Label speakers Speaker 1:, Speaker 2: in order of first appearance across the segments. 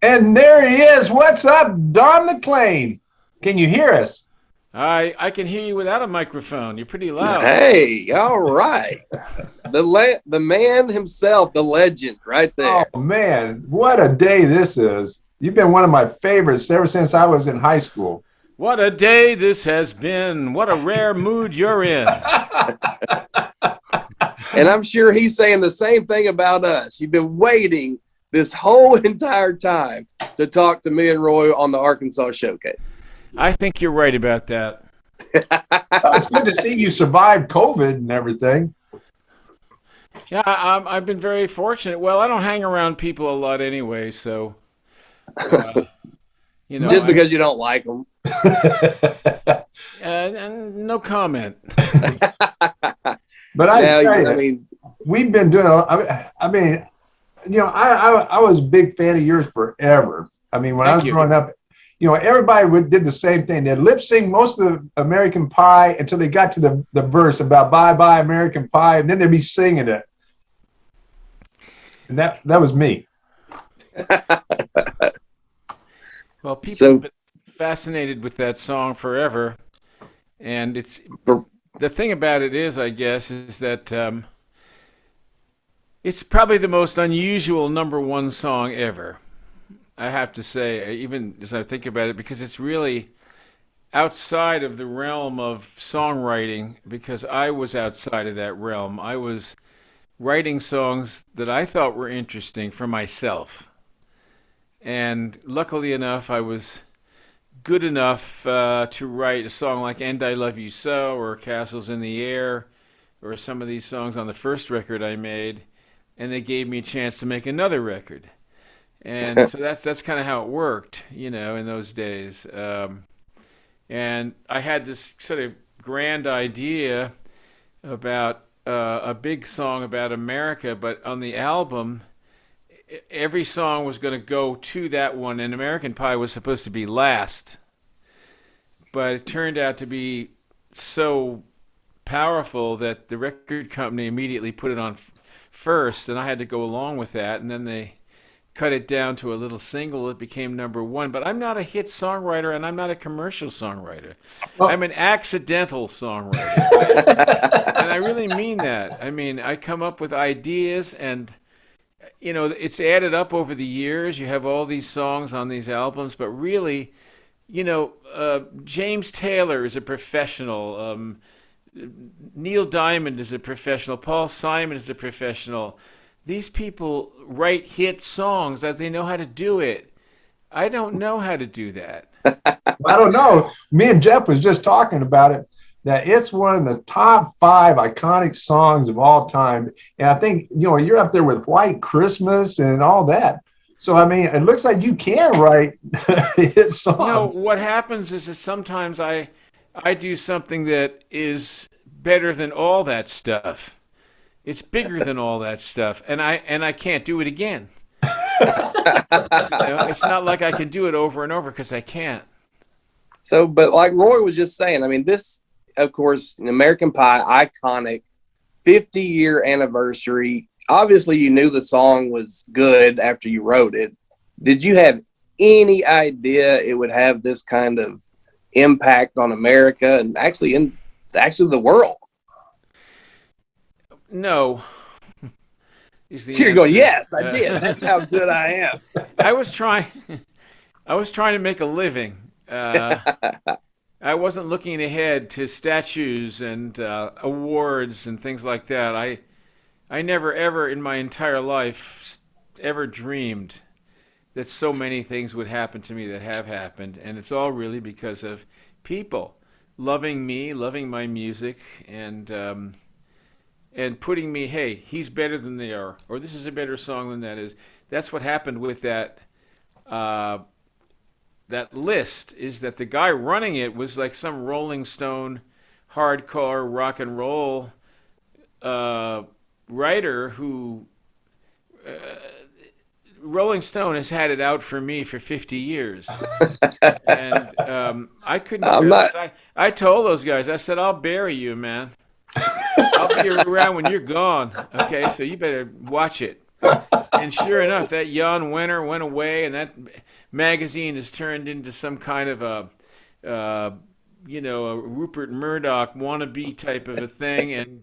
Speaker 1: And there he is. What's up, Don McLean? Can you hear us?
Speaker 2: I can hear you without a microphone. You're pretty loud.
Speaker 3: Hey, all right. The man himself, the legend, right
Speaker 1: Oh
Speaker 3: there.
Speaker 1: man, what a day this is. You've been one of my favorites ever since I was in high school.
Speaker 2: What a day this has been. What a rare mood you're in.
Speaker 3: And I'm sure he's saying the same thing about us. You've been waiting this whole entire time to talk to me and Roy on the Arkansas Showcase.
Speaker 2: I think you're right about that.
Speaker 1: It's good to see you survive COVID and everything.
Speaker 2: Yeah, I've been very fortunate. Well, I don't hang around people a lot anyway, so uh, you know,
Speaker 3: Just because you don't like them.
Speaker 2: and no comment.
Speaker 1: But I
Speaker 3: Now,
Speaker 1: tell you,
Speaker 3: I mean,
Speaker 1: we've been doing. I mean, I was a big fan of yours forever. I mean, when I
Speaker 2: Thank
Speaker 1: was
Speaker 2: you.
Speaker 1: growing up, everybody did the same thing. They lip sync most of the American Pie until they got to the verse about "Bye Bye American Pie," and then they'd be singing it. And that was me.
Speaker 2: Well, people
Speaker 3: so
Speaker 2: have been fascinated with that song forever, and it's
Speaker 3: for,
Speaker 2: the thing about it is, I guess, is that it's probably the most unusual number one song ever. I have to say, even as I think about it, because it's really outside of the realm of songwriting, because I was outside of that realm. I was writing songs that I thought were interesting for myself. And luckily enough, I was good enough to write a song like And I Love You So or Castles in the Air or some of these songs on the first record I made. And they gave me a chance to make another record. And so that's kind of how it worked, in those days. And I had this sort of grand idea about a big song about America, but on the album, every song was going to go to that one, and American Pie was supposed to be last. But it turned out to be so powerful that the record company immediately put it on first, and I had to go along with that, and then they cut it down to a little single. It became number one. But I'm not a hit songwriter, and I'm not a commercial songwriter. I'm
Speaker 1: Well,
Speaker 2: an accidental songwriter. And I really mean that. I mean, I come up with ideas, and it's added up over the years. You have all these songs on these albums, but really, James Taylor is a professional. Neil Diamond is a professional. Paul Simon is a professional. These people write hit songs that they know how to do it. I don't know how to do that.
Speaker 1: I don't know. Me and Jeff was just talking about it. That it's one of the top 5 iconic songs of all time, and I think you're up there with White Christmas and all that. So I mean, it looks like you can write hit songs.
Speaker 2: What happens is that sometimes I do something that is better than all that stuff. It's bigger than all that stuff, and I can't do it again. It's not like I can do it over and over because I can't.
Speaker 3: so, but like Roy was just saying, I mean, this, of course, American Pie, iconic 50-year anniversary. Obviously, you knew the song was good after you wrote it. Did you have any idea it would have this kind of impact on America and actually the world?
Speaker 2: No, is the
Speaker 3: You're going,
Speaker 2: answer.
Speaker 3: yes, I did. That's how good I am.
Speaker 2: I was trying. I was trying to make a living. I wasn't looking ahead to statues and awards and things like that. I never ever in my entire life ever dreamed that so many things would happen to me that have happened, and it's all really because of people loving me, loving my music, and putting me, hey, he's better than they are, or this is a better song than that is. That's what happened with uh, that list. Is that the guy running it was like some Rolling Stone, hardcore rock and roll uh, writer who Rolling Stone has had it out for me for 50 years, and I couldn't
Speaker 3: I'm
Speaker 2: care
Speaker 3: not.
Speaker 2: less. I told those guys, I said, I'll bury you, man. I'll be around when you're gone. Okay, so you better watch it. And sure enough, that Jan Wenner went away, and that magazine has turned into some kind of a Rupert Murdoch wannabe type of a thing, and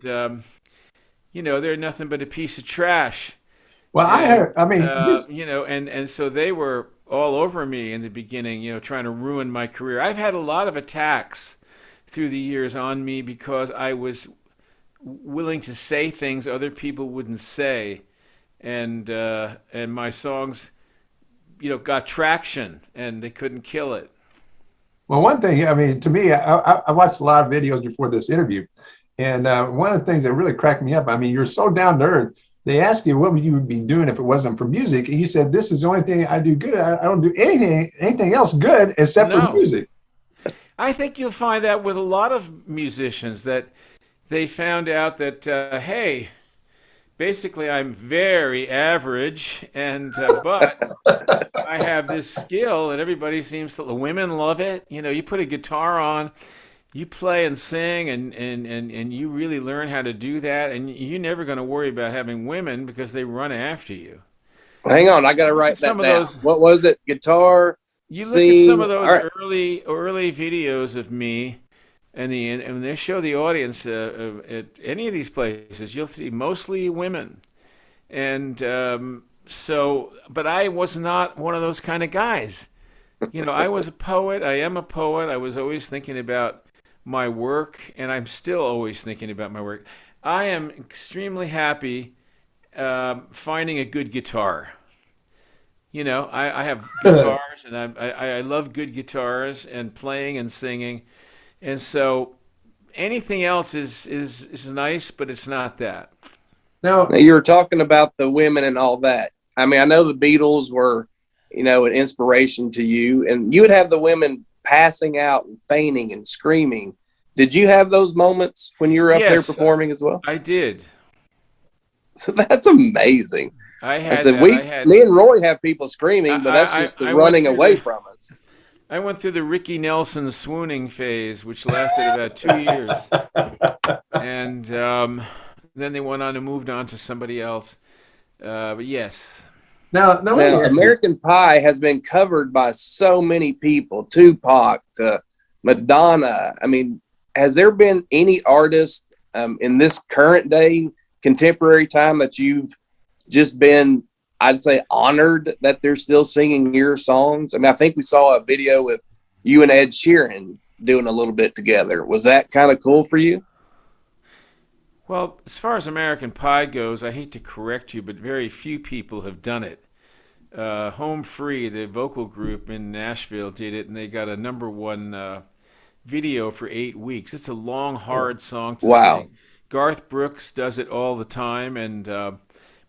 Speaker 2: they're nothing but a piece of trash.
Speaker 1: Well, I
Speaker 2: And
Speaker 1: heard. I mean, this.
Speaker 2: and so they were all over me in the beginning, trying to ruin my career. I've had a lot of attacks through the years on me because I was willing to say things other people wouldn't say, and my songs, got traction, and they couldn't kill it.
Speaker 1: Well, one thing. I mean, to me, I watched a lot of videos before this interview, and one of the things that really cracked me up. I mean, you're so down to earth. They ask you what would you be doing if it wasn't for music, and you said, "This is the only thing I do good. I don't do anything else good except for
Speaker 2: No,
Speaker 1: music."
Speaker 2: I think you'll find that with a lot of musicians that they found out that hey, basically I'm very average, and but I have this skill that everybody seems to. The women love it. You put a guitar on, you play and sing, and you really learn how to do that, and you're never going to worry about having women because they run after you.
Speaker 3: Hang on, I got to
Speaker 2: Look at
Speaker 3: write that
Speaker 2: some of
Speaker 3: down.
Speaker 2: those.
Speaker 3: What was it? Guitar,
Speaker 2: You look at some
Speaker 3: sing.
Speaker 2: of
Speaker 3: All
Speaker 2: those
Speaker 3: right.
Speaker 2: early videos of me, and when they show the audience at any of these places, you'll see mostly women. And but I was not one of those kind of guys. I was a poet. I am a poet. I was always thinking about my work, and I'm still always thinking about my work. I am extremely happy finding a good guitar. I have guitars, and I love good guitars and playing and singing, and so anything else is nice, but it's not that.
Speaker 1: Now,
Speaker 3: Now, you were talking about the women and all that. I mean, I know the Beatles were, an inspiration to you, and you would have the women passing out and fainting and screaming. Did you have those moments when you were up there
Speaker 2: Yes,
Speaker 3: performing as well?
Speaker 2: I did.
Speaker 3: So that's amazing.
Speaker 2: I
Speaker 3: I
Speaker 2: had
Speaker 3: said,
Speaker 2: that. I
Speaker 3: me
Speaker 2: had.
Speaker 3: and Roy have people screaming, but that's just the
Speaker 2: I went
Speaker 3: running
Speaker 2: through
Speaker 3: away
Speaker 2: the.
Speaker 3: from us.
Speaker 2: I went through the Ricky Nelson swooning phase, which lasted about 2 years, and then they went on and moved on to somebody else. But yes,
Speaker 1: now, let me
Speaker 3: Now,
Speaker 1: ask you this.
Speaker 3: American Pie has been covered by so many people, Tupac to Madonna. I mean, has there been any artist in this current day, contemporary time, that you've just been, I'd say, honored that they're still singing your songs? I mean, I think we saw a video with you and Ed Sheeran doing a little bit together. Was that kind of cool for you?
Speaker 2: well, as far as American Pie goes, I hate to correct you, but very few people have done it. Home Free, the vocal group in Nashville, did it, and they got a number one video for 8 weeks. It's a long, hard song to
Speaker 3: Wow.
Speaker 2: sing. Garth Brooks does it all the time, and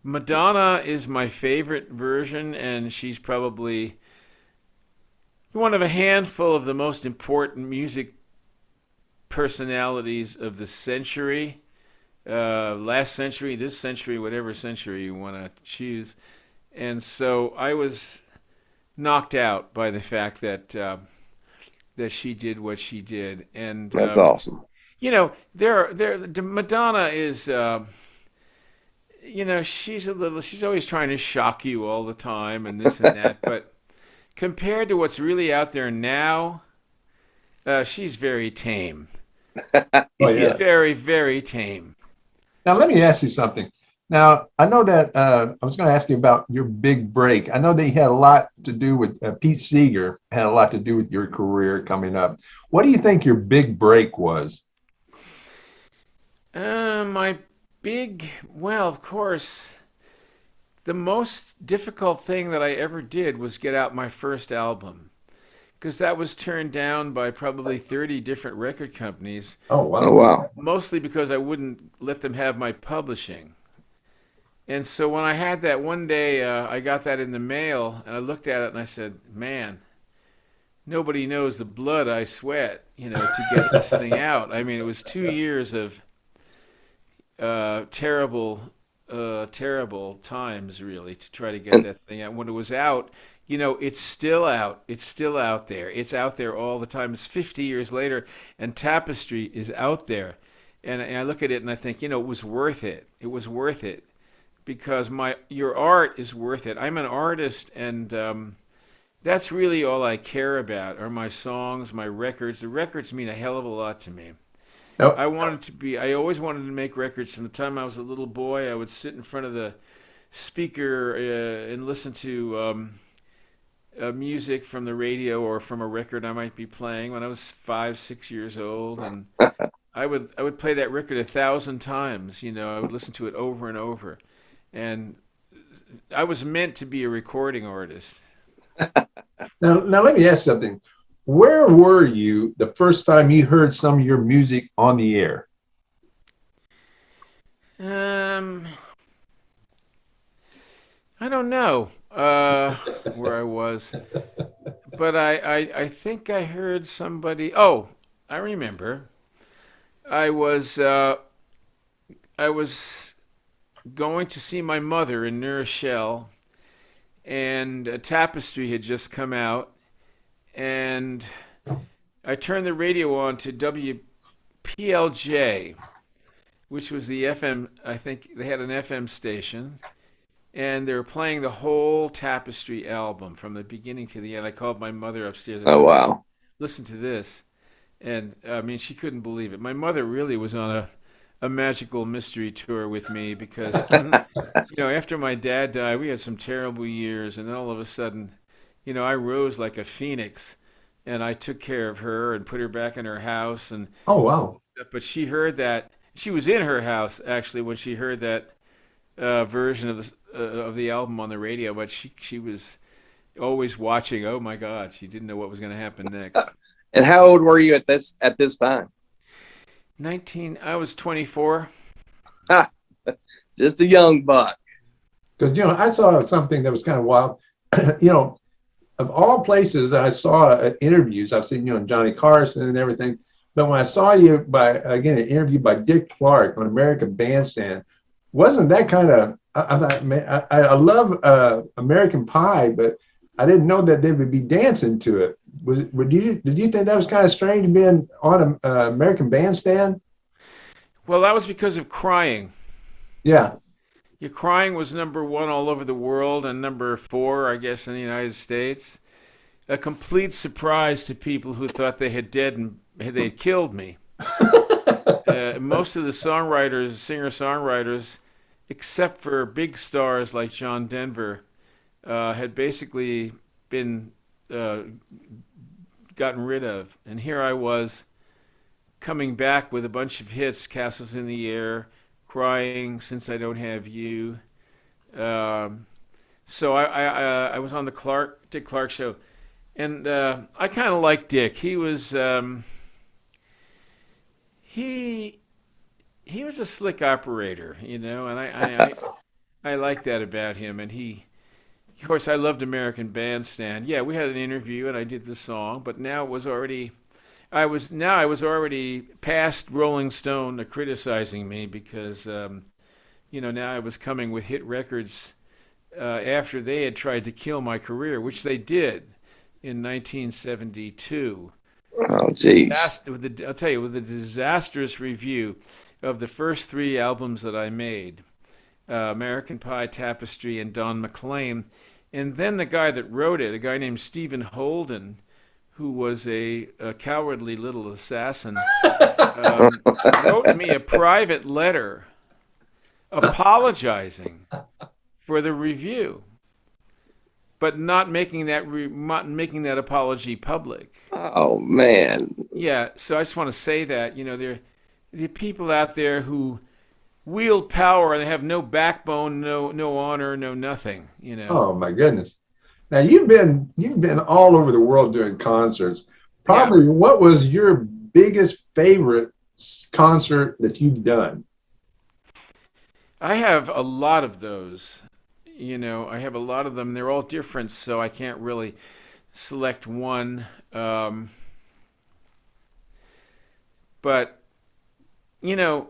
Speaker 2: Madonna is my favorite version, and she's probably one of a handful of the most important music personalities of the century, last century, this century, whatever century you want to choose. And so I was knocked out by the fact that she did what she did, and
Speaker 3: That's awesome.
Speaker 2: Madonna is. She's always trying to shock you all the time and this and that, but compared to what's really out there now, she's very tame.
Speaker 1: Oh
Speaker 2: She's
Speaker 1: yeah.
Speaker 3: Yeah.
Speaker 2: very, very tame.
Speaker 1: Now, let me ask you something. Now, I know that I was going to ask you about your big break. I know that you had a lot to do with Pete Seeger, had a lot to do with your career coming up. What do you think your big break was?
Speaker 2: My well, of course, the most difficult thing that I ever did was get out my first album because that was turned down by probably 30 different record companies,
Speaker 1: Oh,
Speaker 3: Oh,
Speaker 1: wow.
Speaker 3: wow.
Speaker 2: mostly because I wouldn't let them have my publishing. And so when I had that one day, I got that in the mail and I looked at it and I said, man, nobody knows the blood I sweat, to get this thing out. I mean, it was 2 years of terrible, terrible times, really, to try to get
Speaker 3: And
Speaker 2: that thing out. When it was out, it's still out. It's still out there. It's out there all the time. It's 50 years later, and Tapestry is out there. And I look at it and I think, it was worth it. It was worth it because your art is worth it. I'm an artist, and that's really all I care about are my songs, my records. The records mean a hell of a lot to me.
Speaker 1: Nope.
Speaker 2: I always wanted to make records from the time I was a little boy. I would sit in front of the speaker and listen to music from the radio or from a record I might be playing when I was 5, 6 years old, and I would play that record 1,000 times. I would listen to it over and over, and I was meant to be a recording artist.
Speaker 1: Now let me ask something. Where were you the first time you heard some of your music on the air?
Speaker 2: Um, I don't know where I was, but I think I heard somebody. Oh, I remember. I was uh, I was going to see my mother in New Rochelle, and a tapestry had just come out, and I turned the radio on to WPLJ, which was the FM. I think they had an FM station, and they were playing the whole Tapestry album from the beginning to the end. I called my mother upstairs. I
Speaker 3: Oh
Speaker 2: said,
Speaker 3: wow.
Speaker 2: "Listen to this," and I mean, she couldn't believe it. My mother really was on a magical mystery tour with me because, after my dad died, we had some terrible years, and then all of a sudden, I rose like a phoenix, and I took care of her and put her back in her house, and
Speaker 1: Oh, wow.
Speaker 2: but she heard that she was in her house actually when she heard that version of the album on the radio, but she was always watching. Oh my God, she didn't know what was going to happen next.
Speaker 3: And how old were you at this time?
Speaker 2: I was 24.
Speaker 3: Ha, just a young buck.
Speaker 1: Because, I saw something that was kind of wild. you know, of all places that I saw interviews, I've seen, Johnny Carson and everything. But when I saw you an interview by Dick Clark on American Bandstand, wasn't that kind of, I thought, man, I love American Pie, but I didn't know that they would be dancing to it. Did you think that was kind of strange being on American Bandstand?
Speaker 2: Well, that was because of Crying.
Speaker 1: Yeah.
Speaker 2: Your Crying was number one all over the world and number four, I guess, in the United States. A complete surprise to people who thought they had dead and they had killed me. Most of the singer-songwriters, except for big stars like John Denver, had basically been gotten rid of. And here I was coming back with a bunch of hits, Castles in the Air, Crying, Since I Don't Have You. So I was on the Dick Clark show. And I kind of liked Dick. He was he was a slick operator, and I like that about him. And of course, I loved American Bandstand. Yeah, we had an interview, and I did the song, but now I was already past Rolling Stone to criticizing me because now I was coming with hit records after they had tried to kill my career, which they did in 1972.
Speaker 3: Oh, geez.
Speaker 2: I'll tell you, with the disastrous review of the first three albums that I made, American Pie, Tapestry, and Don McLean. And then the guy that wrote it, a guy named Stephen Holden, who was a cowardly little assassin, wrote me a private letter apologizing for the review, but not making that apology public.
Speaker 3: Oh man.
Speaker 2: Yeah, so I just want to say that there are people out there who wield power and they have no backbone, no honor, no nothing.
Speaker 1: Oh my goodness. Now you've been all over the world doing concerts. Probably What was your biggest favorite concert that you've done?
Speaker 2: I have a lot of those. I have a lot of them. They're all different, so I can't really select one. But here's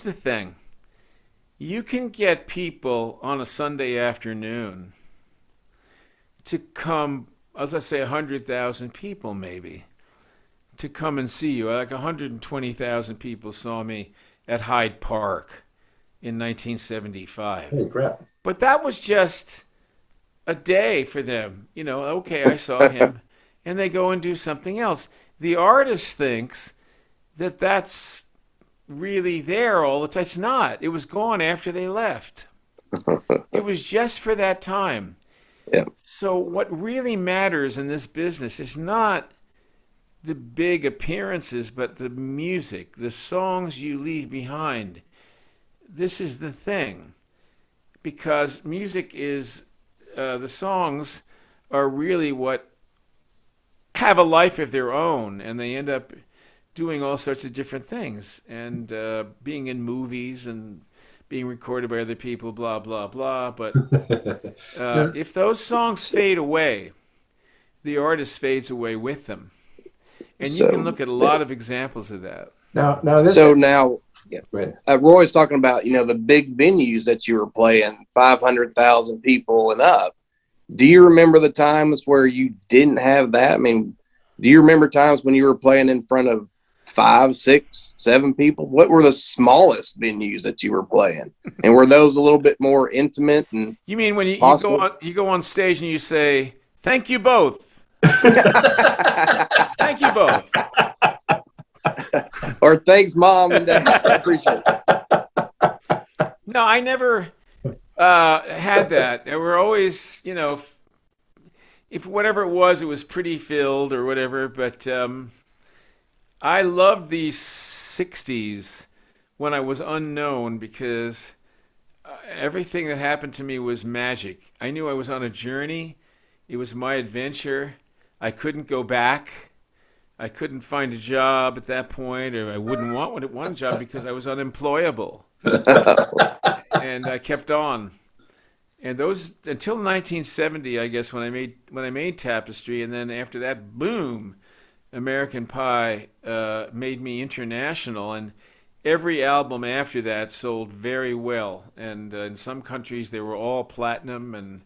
Speaker 2: the thing. You can get people on a Sunday afternoon to come, as I say, 100,000 people maybe, to come and see you. Like 120,000 people saw me at Hyde Park. in 1975.
Speaker 1: Holy crap.
Speaker 2: But that was just a day for them. Okay, I saw him, and they go and do something else. The artist thinks that that's really there all the time. It's not. It was gone after they left. It was just for that time.
Speaker 3: Yeah.
Speaker 2: So what really matters in this business is not the big appearances, but the music, the songs you leave behind. This is the thing. Because music is, the songs are really what have a life of their own, and they end up doing all sorts of different things, and being in movies and being recorded by other people, blah, blah, blah. But
Speaker 1: Yeah.
Speaker 2: if those songs fade away, the artist fades away with them. And you can look at a lot of examples of that.
Speaker 1: Now this.
Speaker 3: So now, yeah.
Speaker 1: Go ahead.
Speaker 3: Roy's talking about, the big venues that you were playing, 500,000 people and up. Do you remember the times where you didn't have that? I mean, do you remember times when you were playing in front of 5, 6, 7 people? What were the smallest venues that you were playing? And were those a little bit more intimate? And
Speaker 2: You mean when you go on stage and you say, "Thank you both." Thank you both.
Speaker 3: or thanks, Mom and Dad. I appreciate it.
Speaker 2: No, I never had that. There were always, if whatever it was pretty filled or whatever. But I loved the '60s when I was unknown, because everything that happened to me was magic. I knew I was on a journey. It was my adventure. I couldn't go back. I couldn't find a job at that point, or I wouldn't want one job because I was unemployable. And I kept on. And those until 1970, I guess, when I made Tapestry, and then after that, boom, American Pie made me international, and every album after that sold very well. And in some countries, they were all platinum and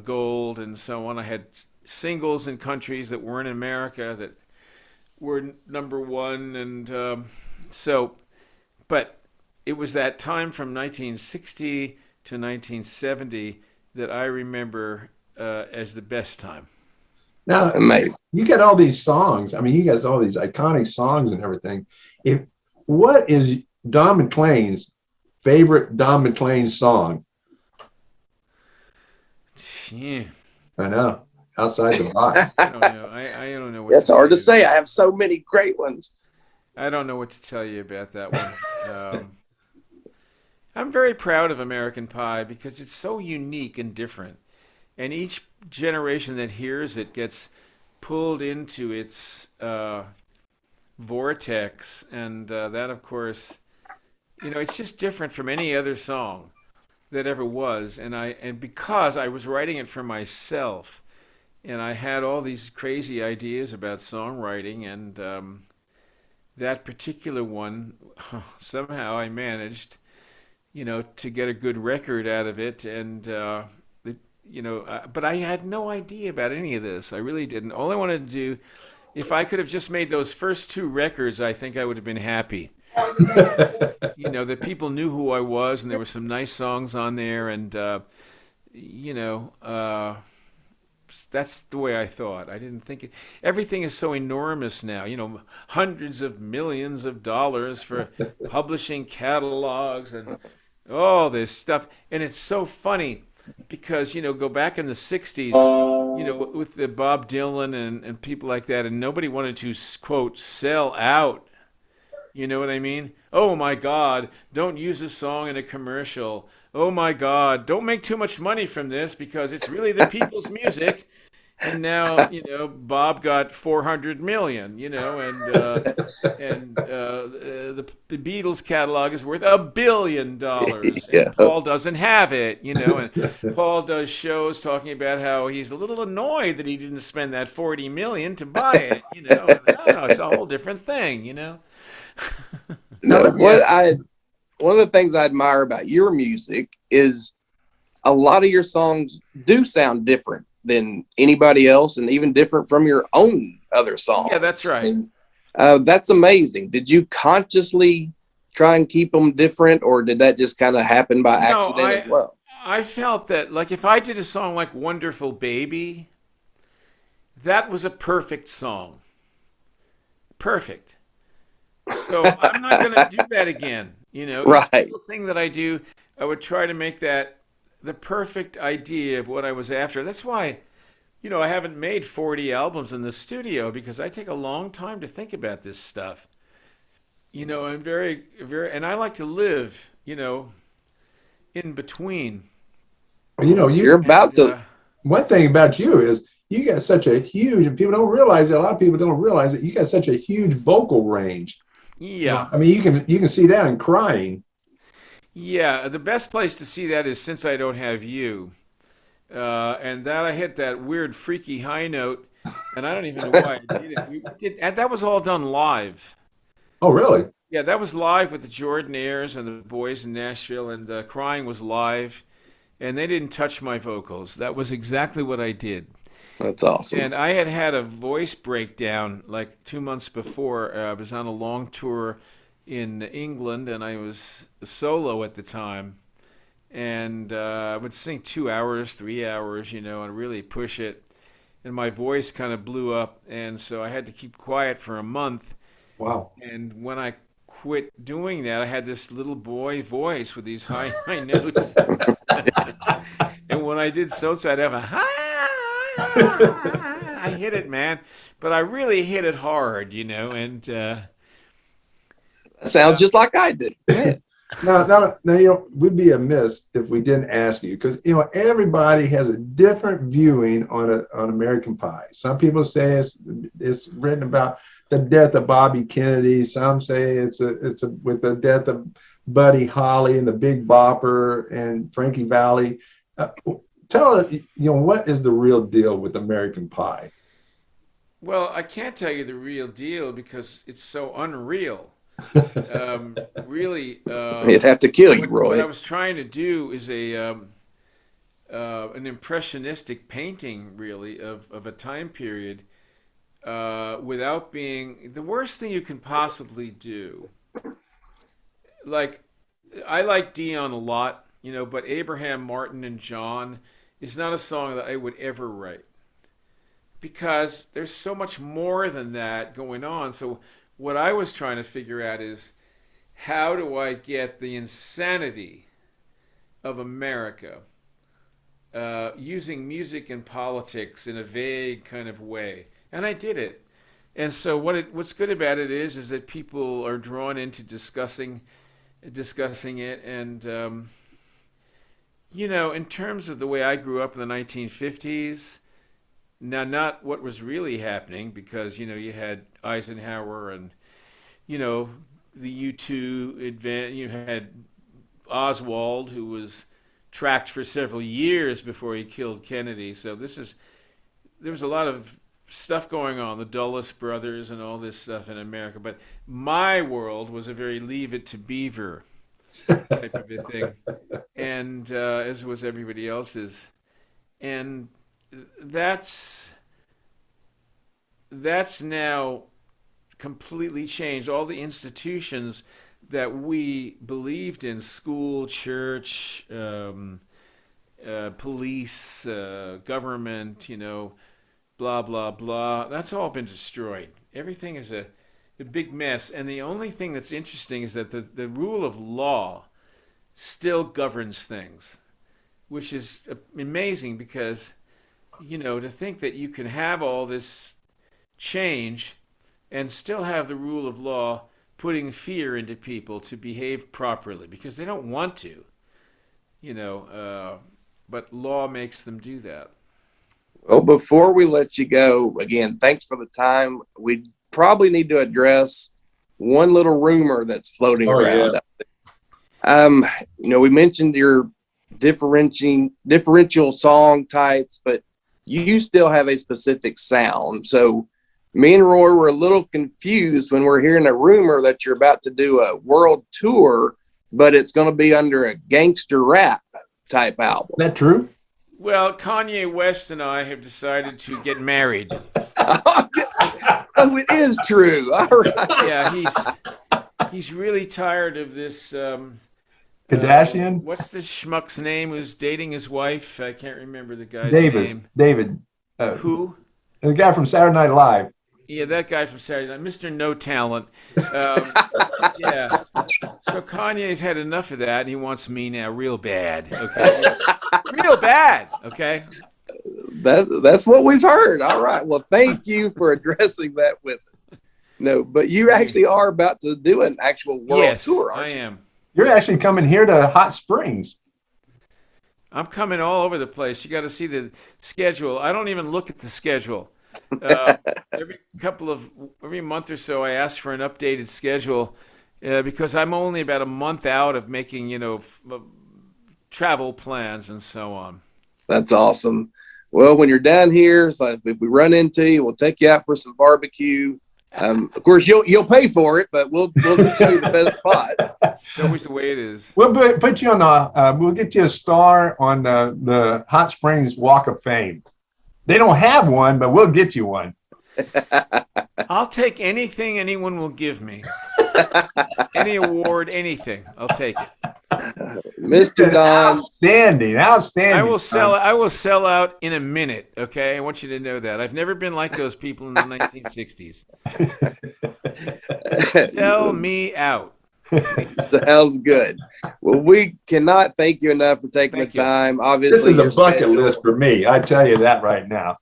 Speaker 2: gold and so on. I had singles in countries that weren't in America that were number one, and but it was that time from 1960 to 1970 that I remember as the best time.
Speaker 1: Now,
Speaker 3: Amazing.
Speaker 1: you get all these songs. I mean, you guys all these iconic songs and everything. What is Don McLean's favorite Don McLean song?
Speaker 2: Yeah.
Speaker 1: I know, outside the box.
Speaker 2: I don't know. I don't know what
Speaker 3: That's
Speaker 2: to
Speaker 3: hard to
Speaker 2: say.
Speaker 3: say. I have so many great ones.
Speaker 2: I don't know what to tell you about that one. I'm very proud of American Pie because it's so unique and different. And each generation that hears it gets pulled into its vortex. And that, of course, it's just different from any other song that ever was. And because I was writing it for myself, and I had all these crazy ideas about songwriting, and that particular one, somehow I managed, to get a good record out of it. And, but I had no idea about any of this. I really didn't. All I wanted to do, if I could have just made those first 2 records, I think I would have been happy. That people knew who I was, and there were some nice songs on there, and, that's the way I thought. I didn't think everything is so enormous now. Hundreds of millions of dollars for publishing catalogs and all this stuff. And it's so funny because, go back in the '60s, with the Bob Dylan and people like that, and nobody wanted to, quote, sell out. You know what I mean? Oh my God, don't use a song in a commercial. Oh my God, don't make too much money from this because it's really the people's music. And now, Bob got 400 million, and the Beatles catalog is worth $1 billion.
Speaker 3: Yeah.
Speaker 2: And Paul doesn't have it, and Paul does shows talking about how he's a little annoyed that he didn't spend that 40 million to buy it, and, it's a whole different thing,
Speaker 3: No, one of the things I admire about your music is a lot of your songs do sound different than anybody else, and even different from your own other songs.
Speaker 2: Yeah, that's right.
Speaker 3: That's amazing. Did you consciously try and keep them different, or did that just kind of happen by accident as well?
Speaker 2: I felt that, like, if I did a song like Wonderful Baby, that was a perfect song. Perfect. So I'm not going to do that again. You know, each
Speaker 3: Right.
Speaker 2: little thing that I do, I would try to make that the perfect idea of what I was after. That's why, I haven't made 40 albums in the studio, because I take a long time to think about this stuff. I'm very, very, and I like to live, in between.
Speaker 1: You know,
Speaker 3: You're
Speaker 1: you
Speaker 3: about
Speaker 2: And
Speaker 3: to.
Speaker 1: one thing about you is you got such a huge, and people don't realize it. A lot of people don't realize that you got such a huge vocal range.
Speaker 2: yeah,
Speaker 1: I mean, you can see that in crying.
Speaker 2: yeah. The best place to see that is Since I Don't Have You. And that I hit that weird, freaky high note, and I don't even know why I did it. And that was all done live.
Speaker 1: Oh, really?
Speaker 2: Yeah, that was live with the Jordanaires and the boys in Nashville, and Crying was live, and they didn't touch my vocals. That was exactly what I did.
Speaker 3: That's awesome.
Speaker 2: And I had had a voice breakdown like 2 months before. I was on a long tour in England, and I was solo at the time. And I would sing 2 hours, 3 hours, and really push it. And my voice kind of blew up, and so I had to keep quiet for a month.
Speaker 1: Wow.
Speaker 2: And when I quit doing that, I had this little boy voice with these high high notes. And when I did so, I'd have a I hit it, man. But I really hit it hard, and
Speaker 3: That sounds just like I did. Yeah.
Speaker 1: Now, we'd be amiss if we didn't ask you, because everybody has a different viewing on American Pie. Some people say it's written about the death of Bobby Kennedy. Some say it's with the death of Buddy Holly and the Big Bopper and Frankie Valli. Tell us, what is the real deal with American Pie?
Speaker 2: well, I can't tell you the real deal because it's so unreal. Really,
Speaker 3: It'd have to kill you,
Speaker 2: what I
Speaker 3: Roy.
Speaker 2: was trying to do is an impressionistic painting, really, of a time period, without being the worst thing you can possibly do. Like, I like Dion a lot, but Abraham, Martin, and John is not a song that I would ever write, because there's so much more than that going on. So what I was trying to figure out is, how do I get the insanity of America using music and politics in a vague kind of way? And I did it. And so what's good about it is that people are drawn into discussing it. And in terms of the way I grew up in the 1950s, now not what was really happening, because you had Eisenhower and the U2 advance. You had Oswald, who was tracked for several years before he killed Kennedy. So there was a lot of stuff going on, the Dulles brothers and all this stuff in America. But my world was a very Leave It to Beaver type of a thing, and as was everybody else's. And that's now completely changed. All the institutions that we believed in, school, church, police, government, blah, blah, blah, that's all been destroyed. Everything is a big mess. And the only thing that's interesting is that the rule of law still governs things, which is amazing, because, to think that you can have all this change and still have the rule of law putting fear into people to behave properly, because they don't want to, but law makes them do that.
Speaker 3: Well, before we let you go, again, thanks for the time. We probably need to address one little rumor that's floating around.
Speaker 1: Yeah.
Speaker 3: We mentioned your differential song types, but you still have a specific sound. So me and Roy were a little confused when we're hearing a rumor that you're about to do a world tour, but it's going to be under a gangster rap type album.
Speaker 1: Is that true?
Speaker 2: Well, Kanye West and I have decided to get married.
Speaker 3: Oh, it is true. All right.
Speaker 2: Yeah, He's really tired of this.
Speaker 1: Kardashian?
Speaker 2: What's this schmuck's name who's dating his wife? I can't remember the guy's
Speaker 1: Davis.
Speaker 2: name.
Speaker 1: David.
Speaker 2: Who?
Speaker 1: The guy from Saturday Night Live.
Speaker 2: Yeah, that guy from Saturday Night, Mr. No Talent. Yeah. So Kanye's had enough of that, and he wants me now, real bad. Okay, real bad. Okay.
Speaker 3: That's what we've heard. All right. Well, thank you for addressing that with us. No, but you actually are about to do an actual world tour, aren't you?
Speaker 2: I am.
Speaker 1: You're actually coming here to Hot Springs.
Speaker 2: I'm coming all over the place. You got to see the schedule. I don't even look at the schedule. Every month or so, I ask for an updated schedule because I'm only about a month out of making, travel plans and so on.
Speaker 3: That's awesome. Well, when you're down here, it's like if we run into you, we'll take you out for some barbecue. Of course, you'll pay for it, but we'll show you the best spots.
Speaker 2: It's always the way it is.
Speaker 1: We'll put you on we'll get you a star on the Hot Springs Walk of Fame. They don't have one, but we'll get you one.
Speaker 2: I'll take anything anyone will give me. Any award, anything. I'll take it.
Speaker 3: Mr. Don.
Speaker 1: Outstanding.
Speaker 2: I will sell out in a minute, okay? I want you to know that. I've never been like those people in the 1960s. Sell me out.
Speaker 3: Sounds good. Well, we cannot thank you enough for taking the time. Obviously,
Speaker 1: this is a bucket list for me. I tell you that right now.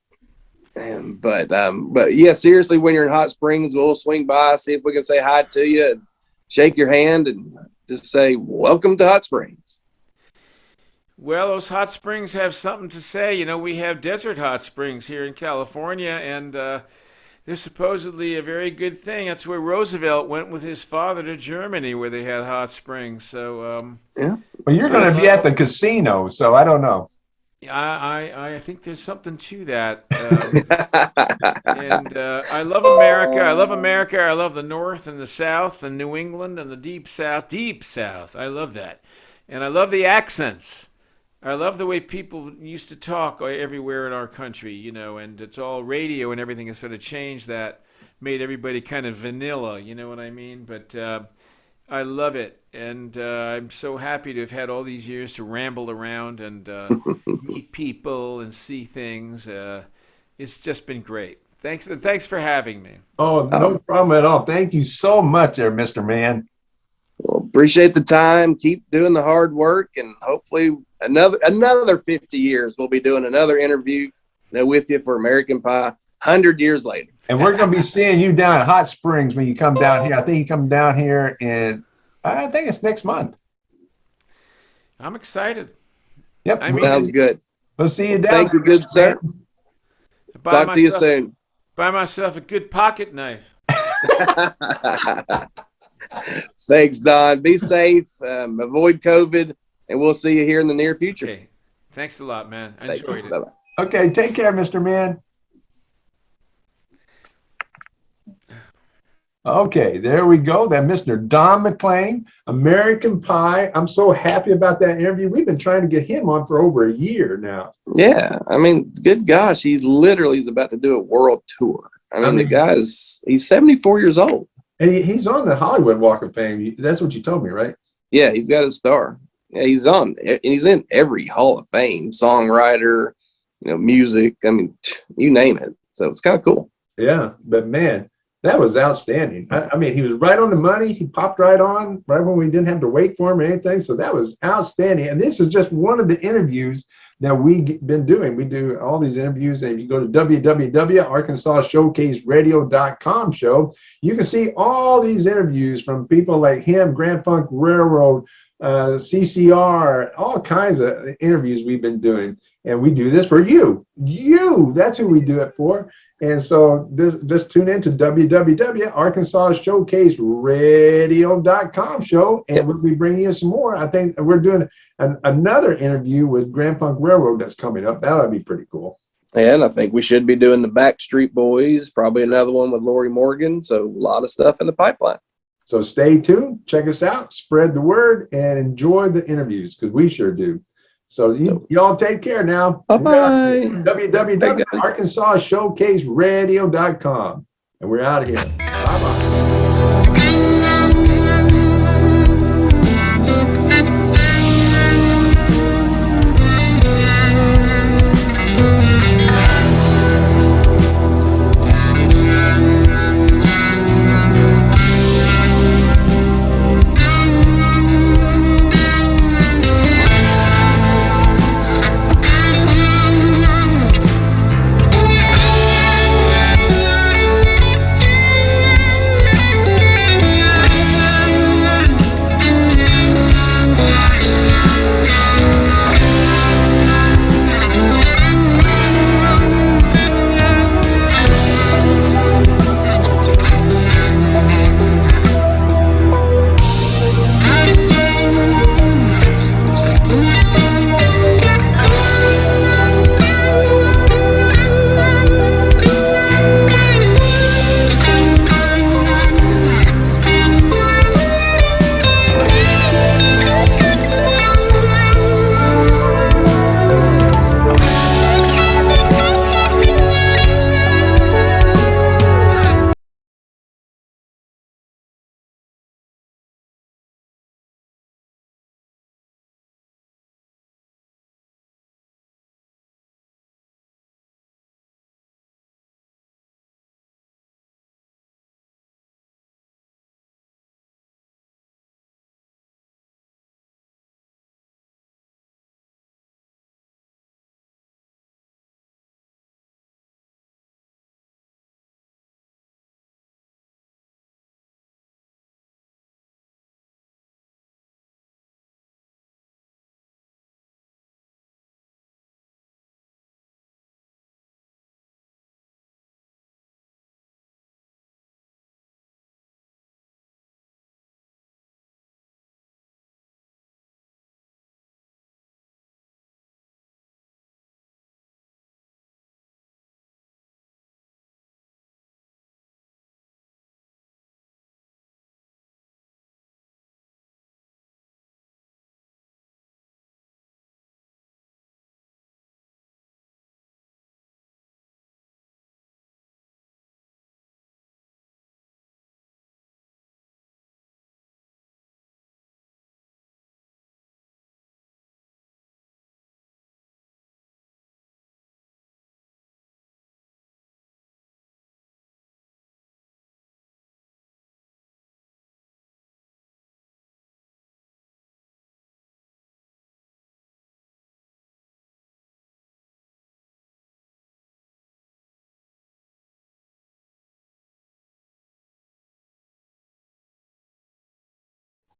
Speaker 3: But yeah, seriously, when you're in Hot Springs, we'll swing by, see if we can say hi to you, and shake your hand, and just say welcome to Hot Springs.
Speaker 2: Well, those hot springs have something to say. We have desert hot springs here in California, and they're supposedly a very good thing. That's where Roosevelt went with his father to Germany, where they had hot springs. So
Speaker 1: yeah. Well, you're going to be at the casino, so I don't know.
Speaker 2: I think there's something to that. And I love America. I love America. I love the North and the South and New England and the Deep South. Deep South. I love that. And I love the accents. I love the way people used to talk everywhere in our country, and it's all radio and everything has sort of changed that, made everybody kind of vanilla, you know what I mean? But I love it, and I'm so happy to have had all these years to ramble around and meet people and see things. It's just been great. Thanks for having me.
Speaker 1: Oh, no problem at all. Thank you so much there, Mr. Man.
Speaker 3: Well, appreciate the time. Keep doing the hard work, and hopefully another 50 years we'll be doing another interview with you for American Pie 100 years later.
Speaker 1: And we're going to be seeing you down at Hot Springs when you come down here. I think you come down here I think it's next month.
Speaker 2: I'm excited.
Speaker 1: Yep.
Speaker 3: Sounds good.
Speaker 1: We'll see you down.
Speaker 3: Thank you, good sir. Talk to you soon.
Speaker 2: Buy myself a good pocket knife.
Speaker 3: Thanks, Don. Be safe. Avoid COVID, and we'll see you here in the near future.
Speaker 2: Okay. Thanks a lot, man. I enjoyed it.
Speaker 3: Bye-bye.
Speaker 1: Okay. Take care, Mr. Man. Okay, there we go. That Mr. Don McLean, American Pie. I'm so happy about that interview. We've been trying to get him on for over a year now.
Speaker 3: Yeah, I mean, good gosh, he's about to do a world tour. I mean the guy he's 74 years old.
Speaker 1: And he's on the Hollywood Walk of Fame. That's what you told me, right?
Speaker 3: Yeah, he's got a star. Yeah, he's in every Hall of Fame, songwriter, music. I mean, you name it. So it's kind of cool.
Speaker 1: Yeah, but man, that was outstanding. I mean, he was right on the money. He popped right on right when we didn't have to wait for him or anything. So that was outstanding. And this is just one of the interviews that we've been doing. We do all these interviews. And if you go to www.arkansasshowcaseradio.com show, you can see all these interviews from people like him, Grand Funk Railroad, CCR, all kinds of interviews we've been doing. And we do this for you. That's who we do it for. And so just tune in to www.arkansasshowcaseradio.com show, and we'll be bringing you some more. I think we're doing another interview with Grand Funk Railroad that's coming up. That'll be pretty cool.
Speaker 3: And I think we should be doing the Backstreet Boys, probably another one with Lori Morgan. So a lot of stuff in the pipeline. So stay tuned, check us out, spread the word, and enjoy the interviews, because we sure do. So y'all take care now. Bye-bye. www.arkansasshowcaseradio.com. And we're out of here. Bye-bye.